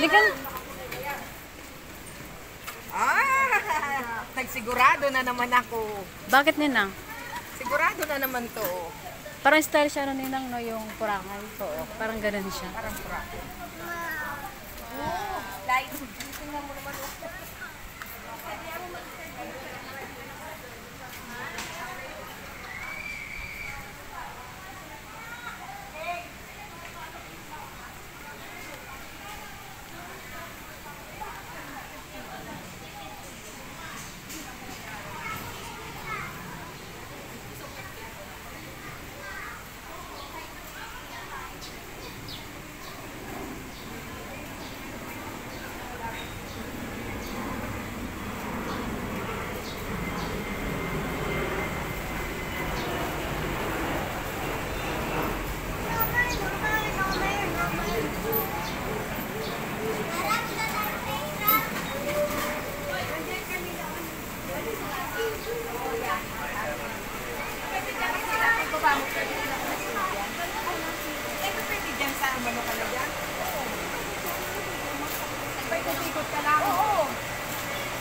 Likan. Nagsigurado na naman ako. Bakit ninang? Sigurado na naman to. Parang style siya na ninang, no, yung purangay. Oo, parang ganun siya. Parang purako. Light. Tingnan mo naman.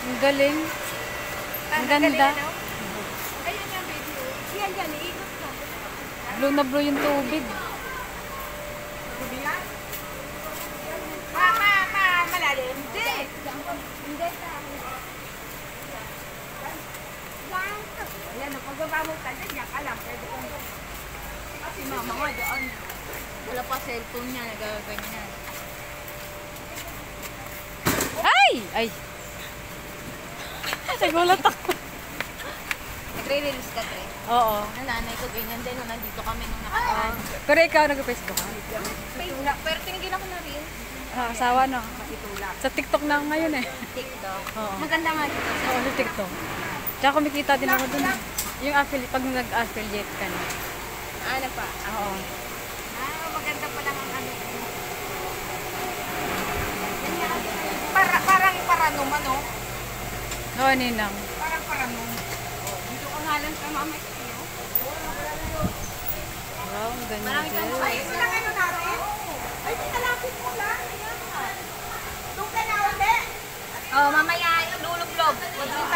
Ang galing. Ang ganda. Ayan yan, baby. Yan yan, iikot ka. Blue na blue yung tubig. Malalim. Hindi. Hindi. Ayan, pagbaba mo ka dyan, yan ka lang. Pwede kong... Kasi mama nga doon. Wala pa cellphone niya, nagaganyan. Ay! Ay! Nagulat ako. Nagre-release ka, Tre. Oo. Nanay ko ganyan din nung nandito kami nung nakaraan. Pero ikaw nag-Facebook ka? Pero tinigil ako na rin. Asawa, no? Matitulak. Sa TikTok na ngayon eh. TikTok. Oo. Maganda nga dito. Oo, sa TikTok. Tsaka kumikita din ako dun. Yung affiliate, pag nag-affiliate ka na. Ano pa? Oo. Maganda pa lang ang ano. Parang paranom, ano? Oo, ninang. Parang paranom. Dito ka nga lang sa mama ko. Wow, ang ganda. Ay, sila kayo natin? Ay, talapit mo lang. Ayan. Doon ka na ulit. Oh, mamaya lulublog. Huwag yung